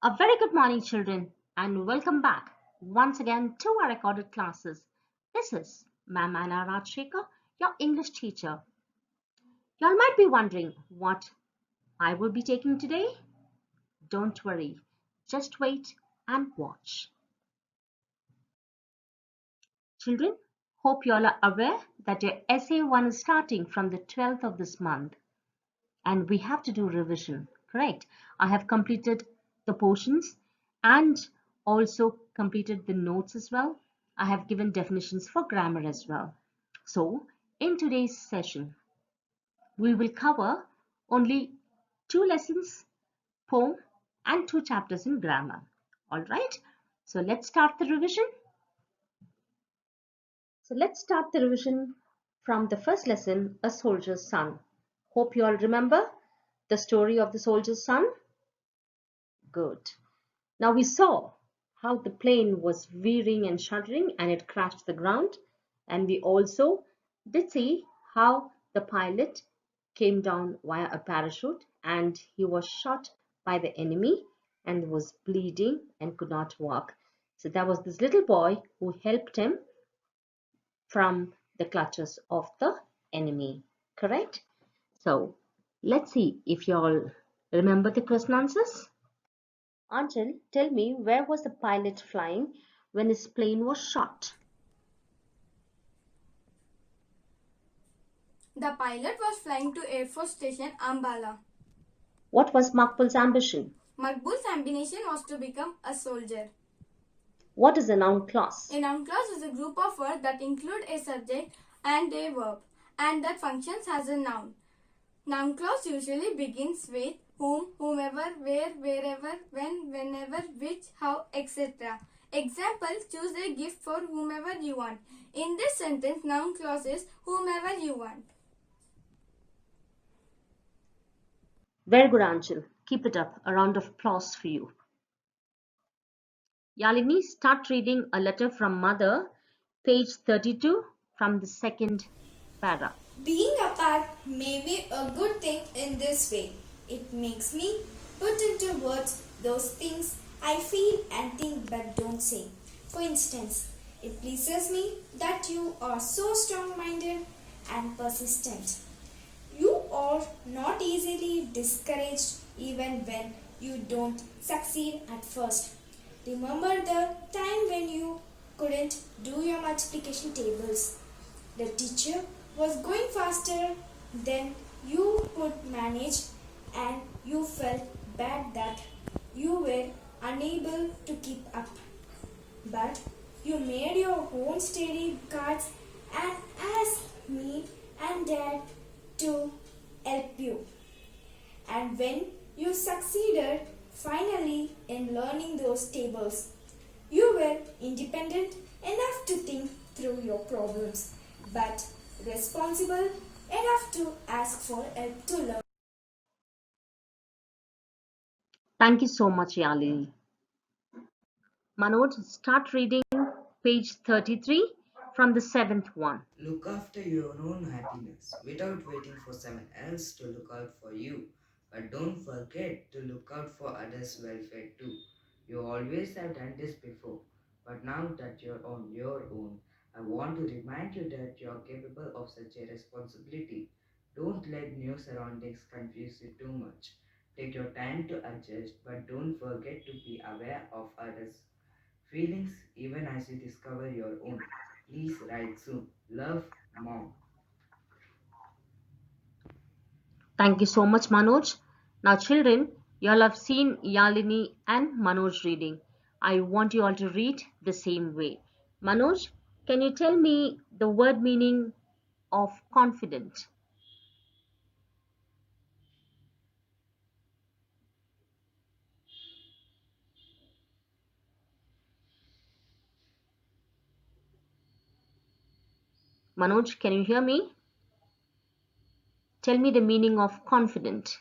A very good morning, children, and welcome back once again to our recorded classes. This is Ma'am Anna Rajshekar, your English teacher. Y'all might be wondering what I will be taking today. Don't worry, just wait and watch. Children, hope you all are aware that your Essay 1 is starting from the 12th of this month and we have to do revision, correct? I have completed the portions and also completed the notes as well. I have given definitions for grammar as well. So in today's session, we will cover only 2 lessons, poem and 2 chapters in grammar. All right, so let's start the revision. So let's start the revision from the first lesson, A Soldier's Son. Hope you all remember the story of the soldier's son. Good. Now we saw how the plane was veering and shuddering and it crashed to the ground. And we also did see how the pilot came down via a parachute and he was shot by the enemy and was bleeding and could not walk. So that was this little boy who helped him from the clutches of the enemy. Correct? So let's see if you all remember the question answers. Anchal, tell me, where was the pilot flying when his plane was shot? The pilot was flying to Air Force Station Ambala. What was Makbul's ambition? Makbul's ambition was to become a soldier. What is a noun clause? A noun clause is a group of words that include a subject and a verb and that functions as a noun. Noun clause usually begins with whom, whomever, where, wherever, when, whenever, which, how, etc. Example, choose a gift for whomever you want. In this sentence, noun clause is whomever you want. Very good, Anchal. Keep it up. A round of applause for you. Yalini, start reading A Letter from Mother, page 32 from the second para. Being apart may be a good thing in this way. It makes me put into words those things I feel and think but don't say. For instance, it pleases me that you are so strong-minded and persistent. You are not easily discouraged even when you don't succeed at first. Remember the time when you couldn't do your multiplication tables? The teacher was going faster than you could manage and you felt bad that you were unable to keep up. But you made your own study cards and asked me and Dad to help you. And when you succeeded finally in learning those tables, you were independent enough to think through your problems, but responsible enough to ask for help to learn. Thank you so much, Yalini. Manoj, start reading page 33 from the seventh one. Look after your own happiness without waiting for someone else to look out for you. But don't forget to look out for others' welfare too. You always have done this before, but now that you're on your own, I want to remind you that you're capable of such a responsibility. Don't let new surroundings confuse you too much. Take your time to adjust, but don't forget to be aware of others' feelings even as you discover your own. Please write soon. Love, Mom. Thank you so much, Manoj. Now, children, you all have seen Yalini and Manoj reading. I want you all to read the same way. Manoj, can you tell me the word meaning of confident? Manoj, can you hear me? Tell me the meaning of confident.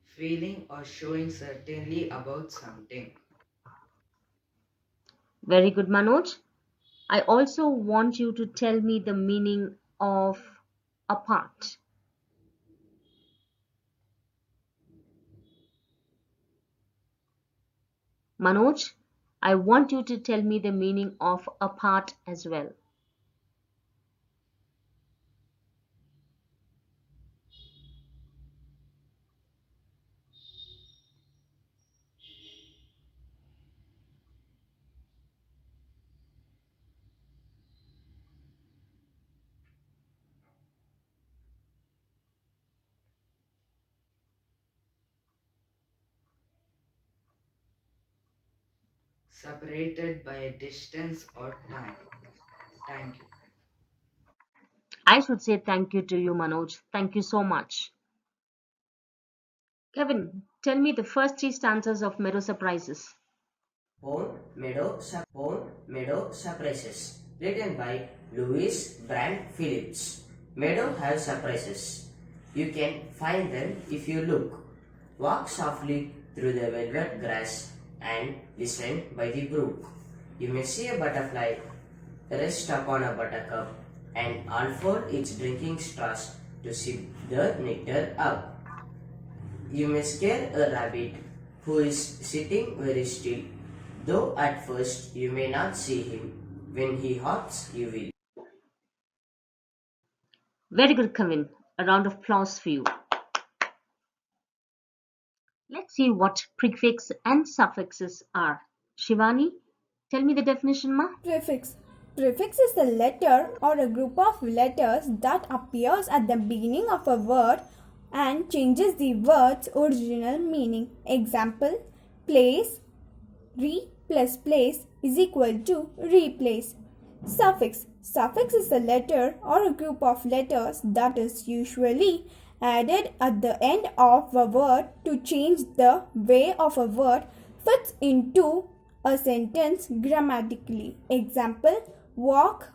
Feeling or showing certainly about something. Very good, Manoj. I also want you to tell me the meaning of apart. Manoj, I want you to tell me the meaning of apart as well. Separated by a distance or time. Thank you. I should say thank you to you, Manoj. Thank you so much. Kevin, tell me the first three stanzas of Meadow Surprises. Meadow Surprises, written by Louis Brand Phillips. Meadow have surprises. You can find them if you look. Walk softly through the velvet grass and listen by the brook. You may see a butterfly rest upon a buttercup and unfold its drinking straws to sip the nectar up. You may scare a rabbit who is sitting very still, though at first you may not see him. When he hops, you will. Very good, Kevin. A round of applause for you. Let's see what prefix and suffixes are. Shivani, tell me the definition, ma. Prefix. Prefix is the letter or a group of letters that appears at the beginning of a word and changes the word's original meaning. Example: place, re plus place is equal to replace. Suffix. Suffix is a letter or a group of letters that is usually added at the end of a word to change the way of a word fits into a sentence grammatically. Example: walk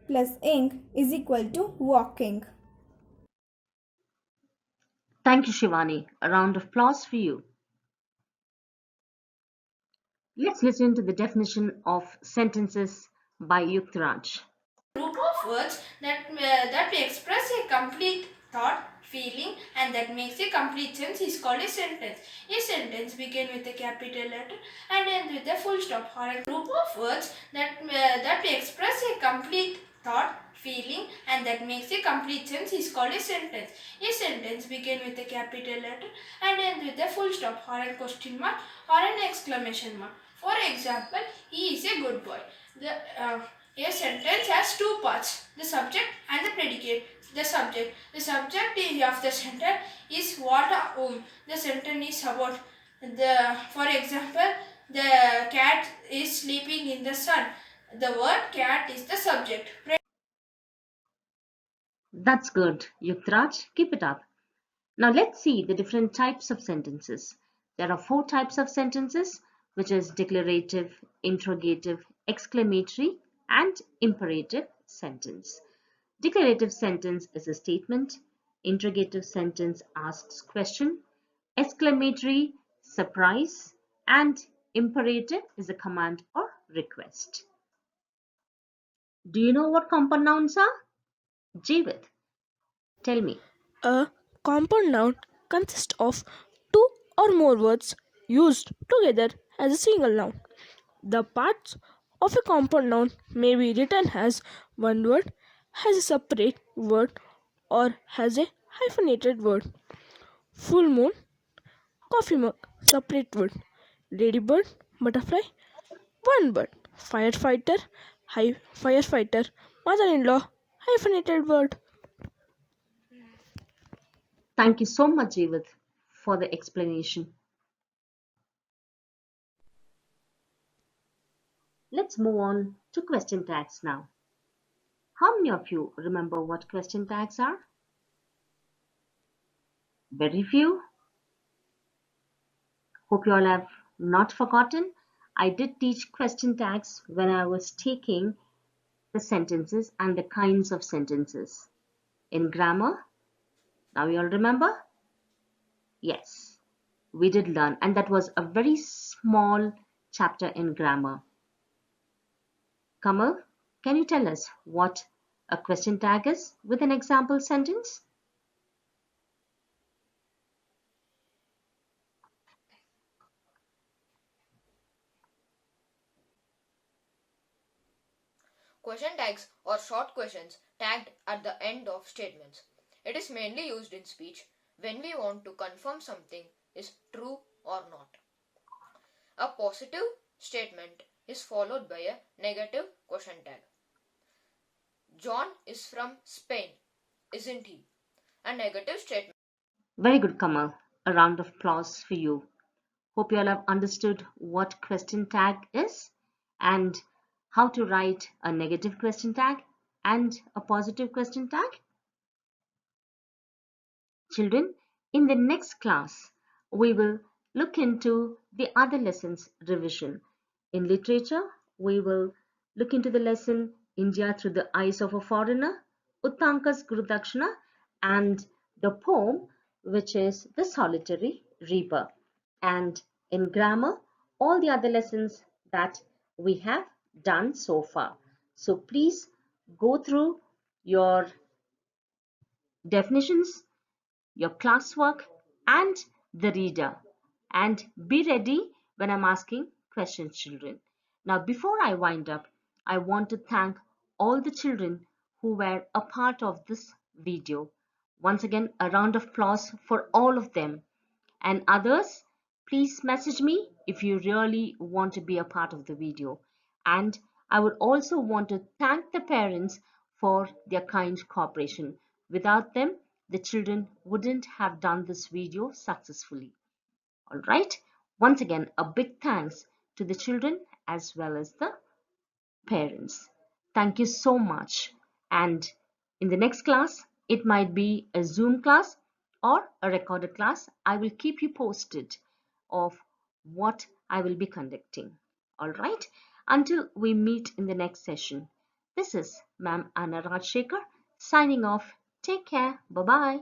plus ing is equal to walking. Thank you, Shivani. A round of applause for you. Let's listen to the definition of sentences by Yuktraj. Group of words that express a complete thought, feeling, and that makes a complete sense is called a sentence. A sentence begins with a capital letter and ends with a full stop. Or a group of words that express a complete thought, feeling, and that makes a complete sense is called a sentence. A sentence begins with a capital letter and ends with a full stop, or a question mark, or an exclamation mark. For example, he is a good boy. The a sentence has two parts, the subject and the predicate. The subject of the sentence is what or whom the sentence is about. For example, the cat is sleeping in the sun. The word cat is the subject. That's good, Yuktraj. Keep it up. Now let's see the different types of sentences. There are four types of sentences, which is declarative, interrogative, exclamatory, and imperative sentence. Declarative sentence is a statement. Interrogative sentence asks question. Exclamatory, surprise, and imperative is a command or request. Do you know what compound nouns are? Jeevit, tell me. A compound noun consists of two or more words used together as a single noun. The parts of a compound noun may be written as one word, has a separate word, or has a hyphenated word. Full moon, coffee mug, separate word. Ladybird, butterfly, one word. Firefighter, firefighter, mother-in-law, hyphenated word. Thank you so much, Jeevit, for the explanation. Let's move on to question tags now. How many of you remember what question tags are? Very few. Hope you all have not forgotten. I did teach question tags when I was taking the sentences and the kinds of sentences in grammar. Now you all remember? Yes, we did learn, and that was a very small chapter in grammar. Kamal, can you tell us what a question tag is with an example sentence? Question tags are short questions tagged at the end of statements. It is mainly used in speech when we want to confirm something is true or not. A positive statement is followed by a negative question tag. John is from Spain, isn't he? A negative statement. Very good, Kamal. A round of applause for you. Hope you all have understood what question tag is and how to write a negative question tag and a positive question tag. Children, in the next class, we will look into the other lessons revision. In literature, we will look into the lesson India Through the Eyes of a Foreigner, Uttanka's Gurudakshina, and the poem which is The Solitary Reaper. And in grammar, all the other lessons that we have done so far. So please go through your definitions, your classwork, and the reader. And be ready when I'm asking questions, children. Now, before I wind up, I want to thank all the children who were a part of this video. Once again, a round of applause for all of them. And others, please message me if you really want to be a part of the video. And I would also want to thank the parents for their kind cooperation. Without them, the children wouldn't have done this video successfully. All right. Once again, a big thanks to the children as well as the parents. Thank you so much. And in the next class, it might be a Zoom class or a recorded class. I will keep you posted of what I will be conducting. All right. Until we meet in the next session. This is Ma'am Anna Rajshekar signing off. Take care. Bye-bye.